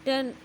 10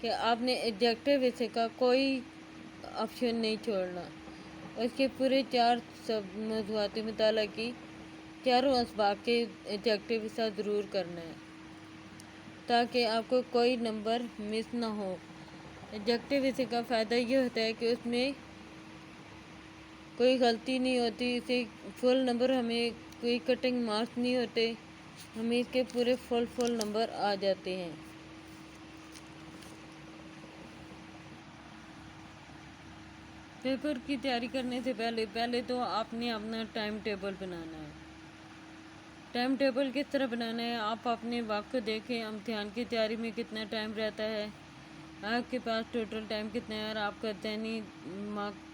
کہ آپ نے ایڈجیکٹو حصے کا کوئی آپشن نہیں چھوڑنا. اس کے پورے 4 موضوعات مطالعہ کی چاروں اسباق کے ایڈجیکٹو حصہ ضرور کرنا ہے تاکہ آپ کو کوئی نمبر مس نہ ہو. ایڈجیکٹو حصے کا فائدہ یہ ہوتا ہے کہ اس میں کوئی غلطی نہیں ہوتی. اسے فل نمبر ہمیں کوئی کٹنگ مارکس نہیں ہوتے، ہمیں اس کے پورے فل نمبر آ جاتے ہیں. پیپر کی تیاری کرنے سے پہلے تو آپ نے اپنا ٹائم ٹیبل بنانا ہے. ٹائم ٹیبل کس طرح بنانا ہے؟ آپ اپنے وقت کو دیکھیں، امتحان کی تیاری میں کتنا ٹائم رہتا ہے، آپ کے پاس ٹوٹل ٹائم کتنا ہے اور آپ کا ذہنی مارک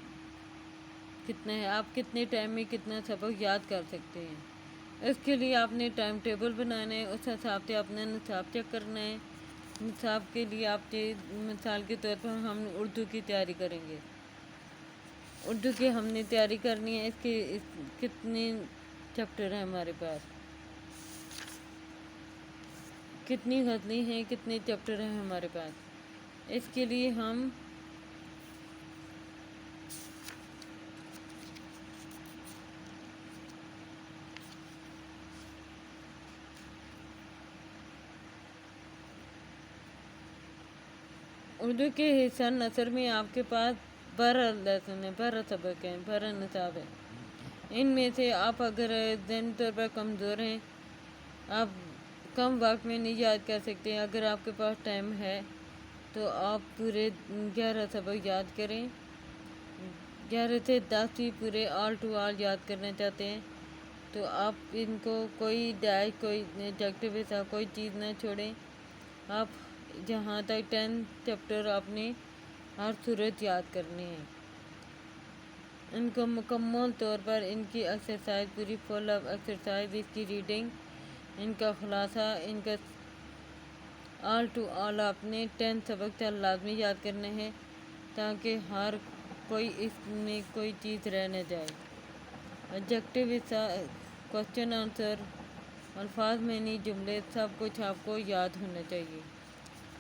کتنا ہے، آپ کتنے ٹائم میں کتنا سبق یاد کر سکتے ہیں. اس کے لیے آپ نے ٹائم ٹیبل بنانا ہے. اس حساب سے اپنا نصاب چیک کرنا ہے. نصاب کے لیے آپ مثال کے طور پر ہم اردو کی تیاری کریں گے. اردو کی ہم نے تیاری کرنی ہے. اس کے کتنے چیپٹر ہیں ہمارے پاس، کتنی غزلیں ہیں، کتنے چیپٹر ہیں ہمارے پاس. اس کے لیے ہم اردو کے حصہ نثر میں آپ کے پاس 12 لیسن ہیں، 12 سبق ہیں، 12 نصاب ہیں. ان میں سے آپ اگر ذہنی طور پر کمزور ہیں، آپ کم وقت میں نہیں یاد کر سکتے، اگر آپ کے پاس ٹائم ہے تو آپ پورے 11 سبق یاد کریں. 11 سے 10 بھی پورے آل ٹو آل یاد کرنا چاہتے ہیں تو آپ ان کو کوئی ڈیش، کوئی ایڈجیکٹو ایسا کوئی چیز نہ چھوڑیں. آپ جہاں تک 10 چیپٹر آپ نے ہر صورت یاد کرنے ہیں. ان کو مکمل طور پر ان کی ایکسرسائز پوری فل آف ایکسرسائز، اس کی ریڈنگ، ان کا خلاصہ، ان کا آل ٹو آل آپ نے 10 سبق لازمی یاد کرنے ہیں تاکہ ہر کوئی اس میں کوئی چیز رہ نہ جائے. ایڈجیکٹو حصہ، کوشچن آنسر، الفاظ معنی، جملے، سب کچھ آپ کو یاد ہونا چاہیے.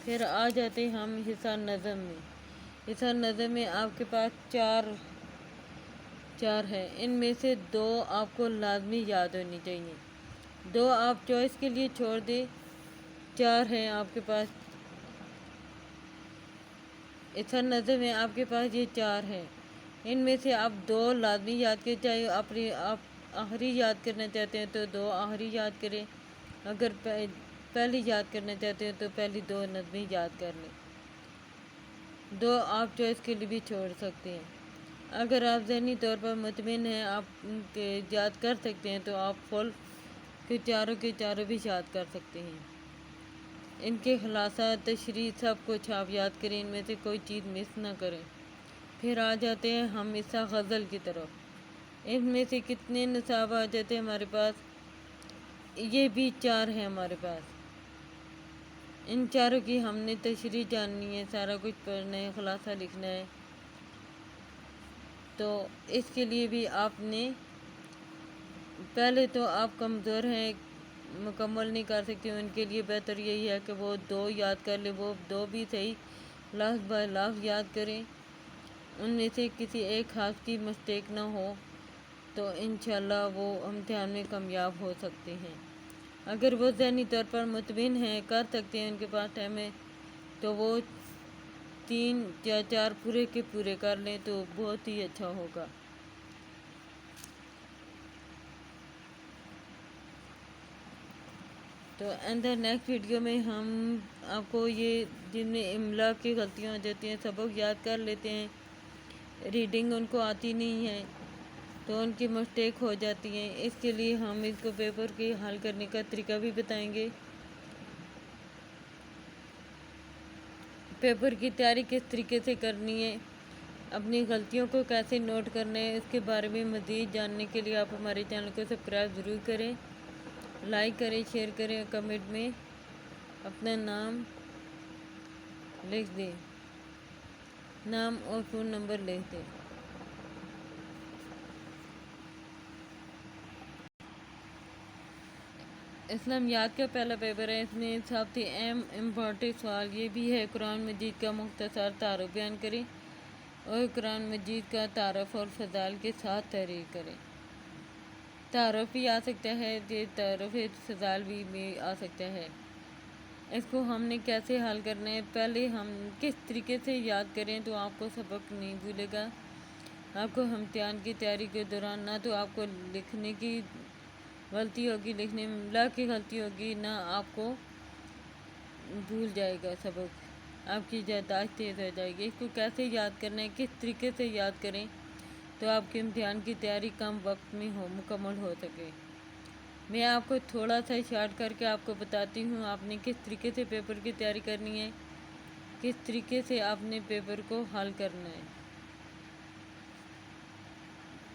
پھر آ جاتے ہم حصہ نظم میں. حصہ نظم میں آپ کے پاس چار ہے. ان میں سے 2 آپ کو لازمی یاد ہونی چاہیے، 2 آپ چوائس کے لیے چھوڑ دیں. 4 ہیں آپ کے پاس. حصہ نظم میں آپ کے پاس یہ 4 ہیں. ان میں سے آپ 2 لازمی یاد کریں، چاہے آپ آخری یاد کرنا چاہتے ہیں تو 2 آخری یاد کریں، اگر پہلی یاد کرنا چاہتے ہیں تو پہلی 2 نظمی یاد کر لیں. 2 آپ چوائس کے لیے بھی چھوڑ سکتے ہیں. اگر آپ ذہنی طور پر مطمئن ہیں آپ یاد کر سکتے ہیں تو آپ فل کے چاروں بھی یاد کر سکتے ہیں. ان کے خلاصہ، تشریح، سب کچھ آپ یاد کریں، ان میں سے کوئی چیز مس نہ کریں. پھر آ جاتے ہیں ہم حصہ غزل کی طرف. ان میں سے کتنے نصاب آ جاتے ہیں ہمارے پاس؟ یہ بھی 4 ہیں ہمارے پاس. ان چاروں کی ہم نے تشریح جاننی ہے، سارا کچھ پڑھنا ہے، خلاصہ لکھنا ہے. تو اس کے لیے بھی آپ نے پہلے تو آپ کمزور ہیں، مکمل نہیں کر سکتے، ان کے لیے بہتر یہی ہے کہ وہ 2 یاد کر لیں. وہ 2 بھی صحیح لفظ بائی لفظ یاد کریں. ان میں سے کسی ایک حرف کی مسٹیک نہ ہو تو انشاءاللہ وہ امتحان میں کامیاب ہو سکتے ہیں. اگر وہ ذہنی طور پر مطمئن ہیں، کر سکتے ہیں، ان کے پاس ٹائم ہے تو وہ 3 یا 4 پورے کے پورے کر لیں تو بہت ہی اچھا ہوگا. تو اندر نیکسٹ ویڈیو میں ہم آپ کو یہ جن میں املا کی غلطیاں ہو جاتی ہیں، سبق یاد کر لیتے ہیں، ریڈنگ ان کو آتی نہیں ہے تو ان کی مسٹیک ہو جاتی ہیں، اس کے لیے ہم اس کو پیپر کے حل کرنے کا طریقہ بھی بتائیں گے. پیپر کی تیاری کس طریقے سے کرنی ہے، اپنی غلطیوں کو کیسے نوٹ کرنا ہے، اس کے بارے میں مزید جاننے کے لیے آپ ہمارے چینل کو سبسکرائب ضرور کریں، لائک کریں، شیئر کریں، کمنٹ میں اپنا نام لکھ دیں، نام اور فون نمبر لکھ دیں. اسلامیات کا پہلا پیپر ہے، اس میں سب سے اہم امپورٹنٹ سوال یہ بھی ہے قرآن مجید کا مختصر تعارف بیان کریں اور قرآن مجید کا تعارف اور فضائل کے ساتھ تحریر کریں۔ تعارف بھی آ سکتا ہے، یہ تعارف فضائل بھی آ سکتا ہے۔ اس کو ہم نے کیسے حل کرنا ہے، پہلے ہم کس طریقے سے یاد کریں تو آپ کو سبق نہیں بھولے گا۔ آپ کو امتحان کی تیاری کے دوران نہ تو آپ کو لکھنے کی غلطی ہوگی، لکھنے میں املا کی غلطی ہوگی، نہ آپ کو بھول جائے گا سبق، آپ کی یادداشت تیز ہو جائے گی۔ اس کو کیسے یاد کرنا ہے، کس طریقے سے یاد کریں تو آپ کے امتحان کی تیاری کم وقت میں مکمل ہو سکے۔ میں آپ کو تھوڑا سا شارٹ کر کے آپ کو بتاتی ہوں آپ نے کس طریقے سے پیپر کی تیاری کرنی ہے، کس طریقے سے آپ نے پیپر کو حل کرنا ہے۔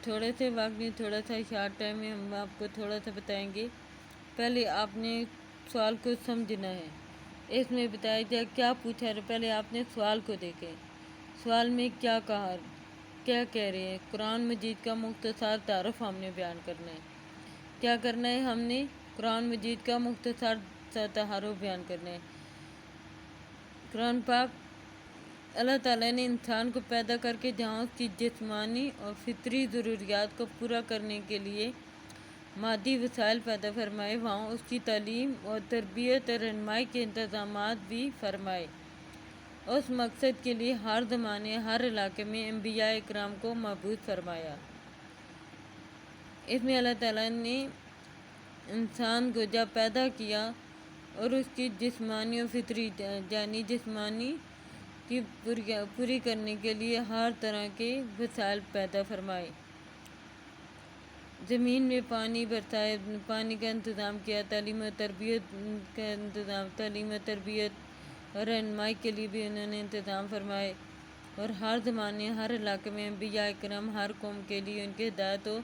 تھوڑے سے وقت میں، تھوڑا سا شارٹ ٹائم میں ہم آپ کو تھوڑا سا بتائیں گے۔ پہلے آپ نے سوال کو سمجھنا ہے، اس میں بتایا جائے کیا پوچھا ہے، پہلے آپ نے سوال کو دیکھیں، سوال میں کیا کہا، کیا کہہ رہے ہیں۔ قرآن مجید کا مختصر تعارف ہم نے بیان کرنا ہے۔ کیا کرنا ہے ہم نے؟ قرآن مجید کا مختصر تعارف بیان کرنا ہے۔ قرآن پاک اللہ تعالیٰ نے انسان کو پیدا کر کے جہاں اس کی جسمانی اور فطری ضروریات کو پورا کرنے کے لیے مادی وسائل پیدا فرمائے، وہاں اس کی تعلیم اور تربیت اور رہنمائی کے انتظامات بھی فرمائے۔ اس مقصد کے لیے ہر زمانے، ہر علاقے میں انبیاء اکرام کو مبعوث فرمایا۔ اس میں اللہ تعالیٰ نے انسان کو جب پیدا کیا اور اس کی جسمانی اور فطری یعنی جسمانی کی پوری کرنے کے لیے ہر طرح کے وسائل پیدا فرمائے، زمین میں پانی برسائے، پانی کا انتظام کیا، تعلیم و تربیت کا انتظام، تعلیم و تربیت اور رہنمائی کے لیے بھی انہوں نے انتظام فرمائے، اور ہر زمانے، ہر علاقے میں انبیاء اکرام ہر قوم کے لیے ان کے ہدایت و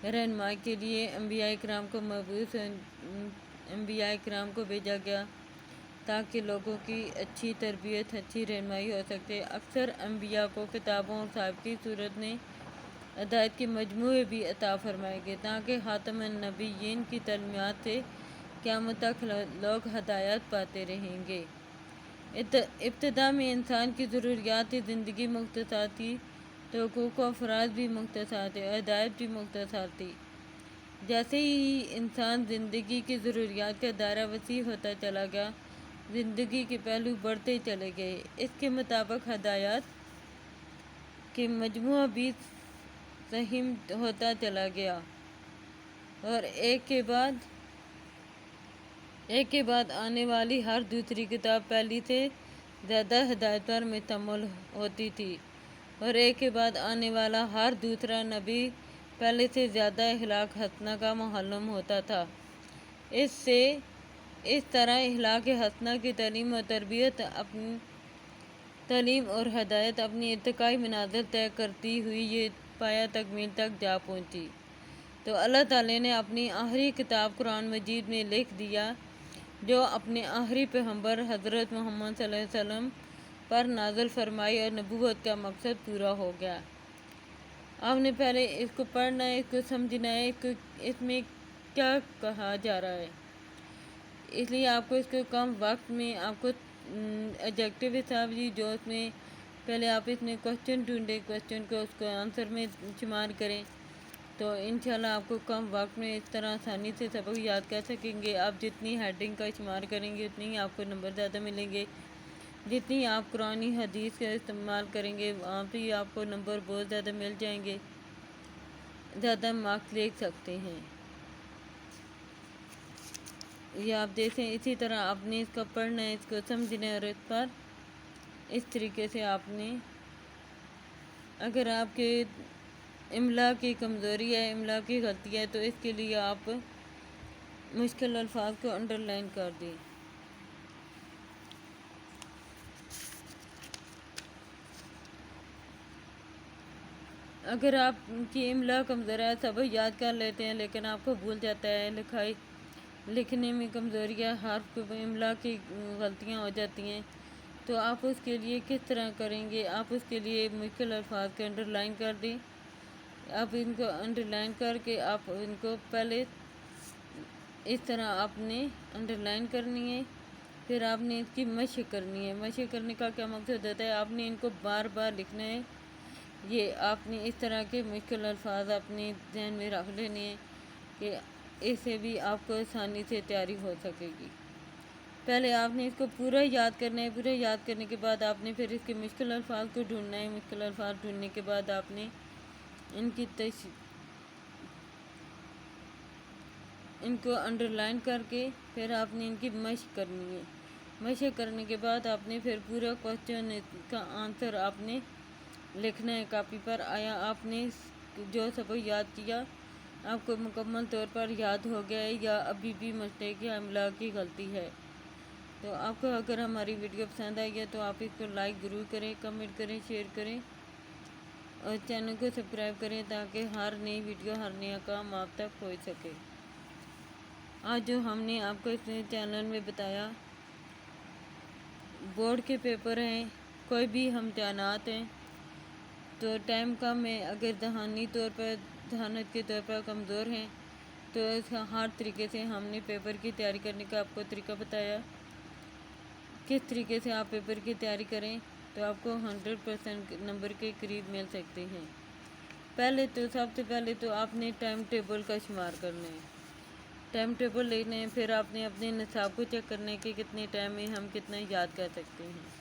رہنمائی کے لیے انبیاء اکرام کو مبعوث انبیاء اکرام کو بھیجا گیا تاکہ لوگوں کی اچھی تربیت، اچھی رہنمائی ہو سکتے۔ اکثر انبیاء کو کتابوں اور صحائف کی صورت میں ہدایت کے مجموعے بھی عطا فرمائے گئے تاکہ خاتم النبیین کی تعلیمات سے قیامت تک لوگ ہدایت پاتے رہیں گے۔ ابتدا میں انسان کی ضروریات زندگی مختصر تھی تو حقوق و افراد بھی مختصر تھے اور ہدایت بھی مختصر تھی۔ جیسے ہی انسان زندگی کی ضروریات کا دائرہ وسیع ہوتا چلا گیا، زندگی کے پہلو بڑھتے چلے گئے، اس کے مطابق ہدایات کے مجموعہ بھی فہم ہوتا چلا گیا اور ایک کے بعد آنے والی ہر دوسری کتاب پہلی سے زیادہ ہدایت پر مشتمل ہوتی تھی، اور ایک کے بعد آنے والا ہر دوسرا نبی پہلے سے زیادہ اخلاق حسنہ کا معلم ہوتا تھا۔ اس طرح اخلاق حسنہ کی تعلیم و تربیت، اپنی تعلیم اور ہدایت اپنی ارتقائی منازل طے کرتی ہوئی یہ پایہ تکمیل تک جا پہنچی تو اللہ تعالیٰ نے اپنی آخری کتاب قرآن مجید میں لکھ دیا، جو اپنے آخری پیغمبر حضرت محمد صلی اللہ علیہ وسلم پر نازل فرمائی، اور نبوت کا مقصد پورا ہو گیا۔ آپ نے پہلے اس کو پڑھنا ہے، اس کو سمجھنا ہے، اس میں کیا کہا جا رہا ہے، اس لیے آپ کو اس کو کم وقت میں آپ کو ایڈجیکٹیو حساب جو اس میں پہلے آپ اس میں کوشچن ڈھونڈیں، کوشچن کو اس کو آنسر میں شمار کریں تو انشاءاللہ آپ کو کم وقت میں اس طرح آسانی سے سبق یاد کر سکیں گے۔ آپ جتنی ہیڈنگ کا شمار کریں گے اتنی ہی آپ کو نمبر زیادہ ملیں گے، جتنی آپ قرآنی حدیث کا استعمال کریں گے وہاں بھی آپ کو نمبر بہت زیادہ مل جائیں گے، زیادہ مارکس لے سکتے ہیں۔ یہ آپ دیکھیں، اسی طرح آپ نے اس کو پڑھنا ہے، اس کو سمجھنا ہے، اور اس پر اس طریقے سے آپ نے، اگر آپ کے املا کی کمزوری ہے، املا کی غلطی ہے تو اس کے لیے آپ مشکل الفاظ کو انڈر لائن کر دیں۔ اگر آپ کی املا کمزور ہے، سبق یاد کر لیتے ہیں لیکن آپ کو بھول جاتا ہے، لکھنے میں کمزوری ہے، حرف املا کی غلطیاں ہو جاتی ہیں تو آپ اس کے لیے کس طرح کریں گے؟ آپ اس کے لیے مشکل الفاظ کو انڈر لائن کر دیں۔ آپ ان کو انڈر لائن کر کے آپ ان کو پہلے اس طرح آپ نے انڈر لائن کرنی ہے، پھر آپ نے اس کی مشق کرنی ہے۔ مشق کرنے کا کیا مقصد ہوتا ہے؟ آپ نے ان کو بار بار لکھنا ہے۔ یہ آپ نے اس طرح کے مشکل الفاظ اپنے ذہن میں رکھ لینے ہیں کہ اس سے بھی آپ کو آسانی سے تیاری ہو سکے گی۔ پہلے آپ نے اس کو پورا یاد کرنا ہے، پورا یاد کرنے کے بعد آپ نے پھر اس کے مشکل الفاظ کو ڈھونڈنا ہے۔ مشکل الفاظ ڈھونڈنے کے بعد آپ نے ان کو انڈر لائن کر کے پھر آپ نے ان کی مشق کرنی ہے۔ مشق کرنے کے بعد آپ نے پھر پورا کوسچن کا آنسر آپ نے لکھنا ہے کاپی پر۔ آیا آپ نے جو سبق یاد کیا آپ کو مکمل طور پر یاد ہو گیا ہے یا ابھی بھی مسٹیک یا املا کی غلطی ہے؟ تو آپ کو اگر ہماری ویڈیو پسند آئی ہے تو آپ اس کو لائک ضرور کریں، کمنٹ کریں، شیئر کریں اور چینل کو سبسکرائب کریں تاکہ ہر نئی ویڈیو، ہر نیا کام آپ تک پہنچ سکے۔ آج جو ہم نے آپ کو اس چینل میں بتایا، بورڈ کے پیپر ہیں، کوئی بھی امتحانات ہیں تو ٹائم کم ہے، اگر ذہنی طور پر، ذہانت کے طور پر کمزور ہیں تو ہر طریقے سے ہم نے پیپر کی تیاری کرنے کا آپ کو طریقہ بتایا، کس طریقے سے آپ پیپر کی تیاری کریں تو آپ کو 100% نمبر کے قریب مل سکتے ہیں۔ سب سے پہلے تو آپ نے ٹائم ٹیبل کا شمار کرنا ہے، ٹائم ٹیبل لینا ہے، پھر آپ نے اپنے نصاب کو چیک کرنا ہے کہ کتنے ٹائم میں ہم کتنا یاد کر سکتے ہیں۔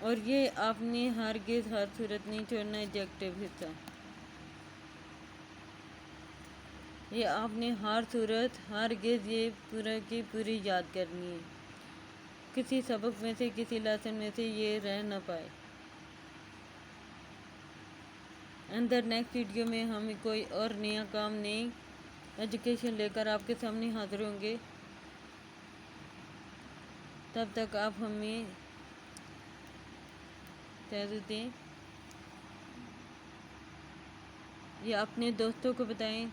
اور یہ آپ نے ہرگز ہر صورت نہیں چھوڑنا آبجیکٹیو حصہ، یہ آپ نے ہر صورت ہرگز یہ پورا کی پوری یاد کرنی ہے، کسی سبق میں سے، کسی لیسن میں سے یہ رہ نہ پائے۔ اندر نیکسٹ ویڈیو میں ہم کوئی اور نیا کام، نئی ایجوکیشن لے کر آپ کے سامنے حاضر ہوں گے، تب تک آپ ہمیں اجازت دیں، یہ اپنے دوستوں کو بتائیں،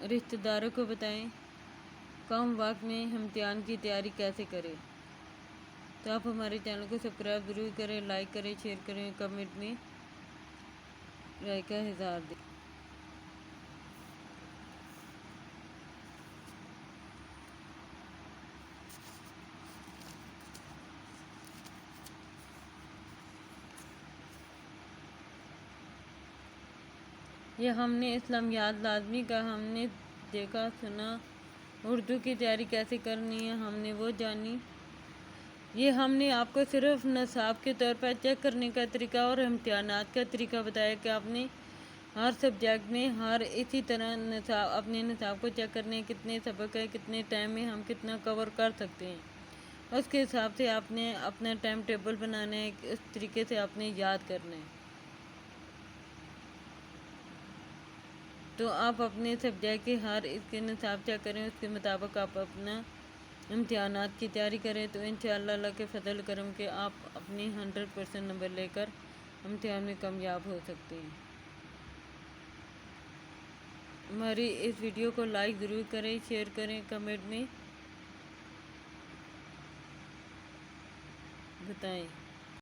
رشتہ داروں کو بتائیں، کم وقت میں امتحان کی تیاری کیسے کریں۔ تو آپ ہمارے چینل کو سبسکرائب ضرور کریں، لائک کریں، شیئر کریں، کمنٹ میں رائے کا اظہار دیں۔ یہ ہم نے اسلامیات لازمی کا ہم نے دیکھا، سنا، اردو کی تیاری کیسے کرنی ہے ہم نے وہ جانی۔ یہ ہم نے آپ کو صرف نصاب کے طور پر چیک کرنے کا طریقہ اور امتحانات کا طریقہ بتایا کہ آپ نے ہر سبجیکٹ میں اسی طرح اپنے نصاب کو چیک کرنے کتنے سبق ہے، کتنے ٹائم میں ہم کتنا کور کر سکتے ہیں، اس کے حساب سے آپ نے اپنا ٹائم ٹیبل بنانا ہے، اس طریقے سے آپ نے یاد کرنا ہے۔ تو آپ اپنے سبجیکٹ کے اس کے نصاب چیک کریں، اس کے مطابق آپ اپنا امتحانات کی تیاری کریں تو انشاءاللہ اللہ کے فضل کرم کے آپ اپنی 100% نمبر لے کر امتحان میں کامیاب ہو سکتے ہیں۔ ہماری اس ویڈیو کو لائک ضرور کریں، شیئر کریں، کمنٹ میں بتائیں۔